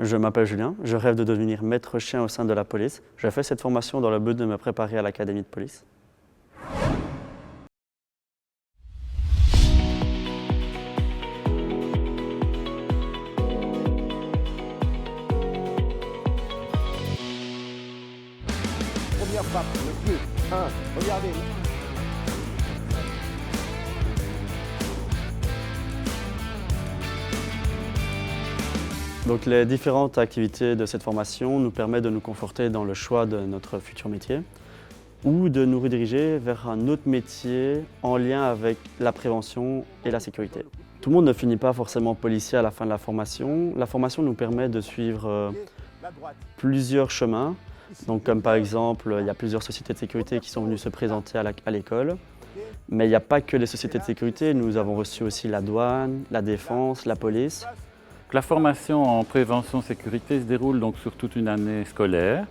Je m'appelle Julien, je rêve de devenir maître chien au sein de la police. J'ai fait cette formation dans le but de me préparer à l'académie de police. Première frappe, le pied. 1, regardez. Donc les différentes activités de cette formation nous permettent de nous conforter dans le choix de notre futur métier ou de nous rediriger vers un autre métier en lien avec la prévention et la sécurité. Tout le monde ne finit pas forcément policier à la fin de la formation. La formation nous permet de suivre plusieurs chemins. Donc, comme par exemple, il y a plusieurs sociétés de sécurité qui sont venues se présenter à l'école. Mais il n'y a pas que les sociétés de sécurité, nous avons reçu aussi la douane, la défense, la police. La formation en prévention sécurité se déroule donc sur toute une année scolaire,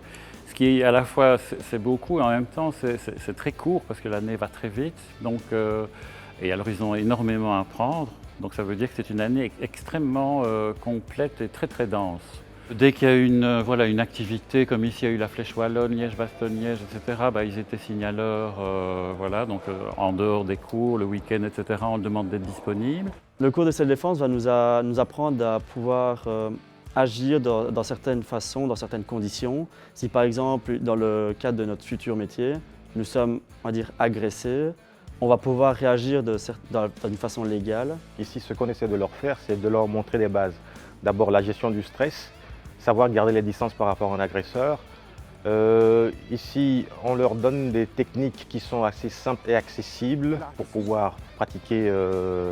ce qui à la fois c'est beaucoup et en même temps c'est très court parce que l'année va très vite et alors ils ont énormément à apprendre. Donc ça veut dire que c'est une année extrêmement complète et très dense. Dès qu'il y a une activité, comme ici il y a eu la Flèche Wallonne, Liège-Bastogne-Liège, etc., ils étaient signaleurs, en dehors des cours, le week-end, etc., on demande d'être disponible. Le cours de self-défense va nous apprendre à pouvoir agir dans certaines façons, dans certaines conditions. Si par exemple, dans le cadre de notre futur métier, nous sommes, on va dire, agressés, on va pouvoir réagir d'une façon légale. Ici, ce qu'on essaie de leur faire, c'est de leur montrer des bases. D'abord, la gestion du stress, savoir garder les distances par rapport à un agresseur. Ici, on leur donne des techniques qui sont assez simples et accessibles pour pouvoir pratiquer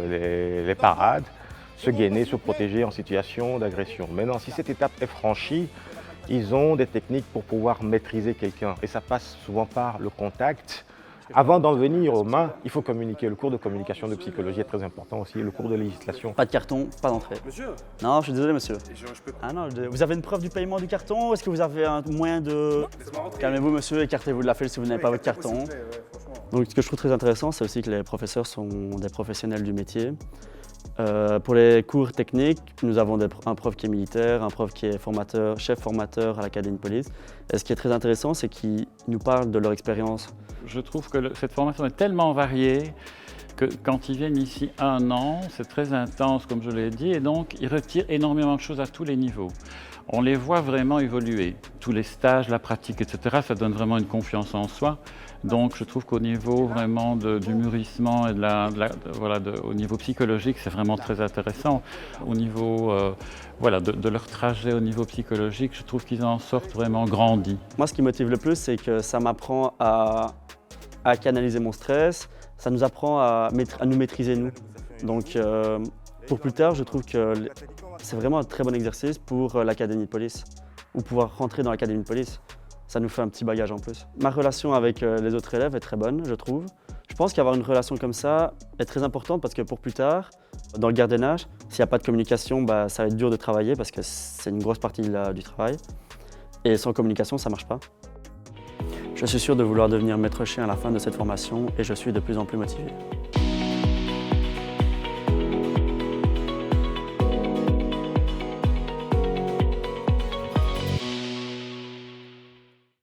les parades, se gainer, se protéger en situation d'agression. Maintenant, si cette étape est franchie, ils ont des techniques pour pouvoir maîtriser quelqu'un. Et ça passe souvent par le contact. Avant d'en venir aux mains, il faut communiquer. Le cours de communication, de psychologie est très important aussi, le cours de législation. Pas de carton, pas d'entrée. Monsieur? Non, je suis désolé, monsieur. Je peux... Ah non, vous avez une preuve du paiement du carton ou est-ce que vous avez un moyen de... Calmez-vous, monsieur, écartez-vous de la file si vous n'avez pas votre carton. Donc, ce que je trouve très intéressant, c'est aussi que les professeurs sont des professionnels du métier. Pour les cours techniques, nous avons un prof qui est militaire, un prof qui est chef formateur à l'académie de police. Et ce qui est très intéressant, c'est qu'ils nous parlent de leur expérience. Je trouve que cette formation est tellement variée que quand ils viennent ici 1 an, c'est très intense comme je l'ai dit, et donc ils retirent énormément de choses à tous les niveaux. On les voit vraiment évoluer. Tous les stages, la pratique, etc., ça donne vraiment une confiance en soi. Donc je trouve qu'au niveau vraiment du mûrissement et au niveau psychologique, c'est vraiment très intéressant. Au niveau de leur trajet au niveau psychologique, je trouve qu'ils en sortent vraiment grandis. Moi, ce qui me motive le plus, c'est que ça m'apprend à canaliser mon stress, ça nous apprend à nous maîtriser nous. Donc pour plus tard, je trouve que c'est vraiment un très bon exercice pour l'académie de police ou pouvoir rentrer dans l'académie de police. Ça nous fait un petit bagage en plus. Ma relation avec les autres élèves est très bonne, je trouve. Je pense qu'avoir une relation comme ça est très importante parce que pour plus tard, dans le gardiennage, s'il n'y a pas de communication, ça va être dur de travailler parce que c'est une grosse partie du travail. Et sans communication, ça ne marche pas. Je suis sûr de vouloir devenir maître chien à la fin de cette formation et je suis de plus en plus motivé.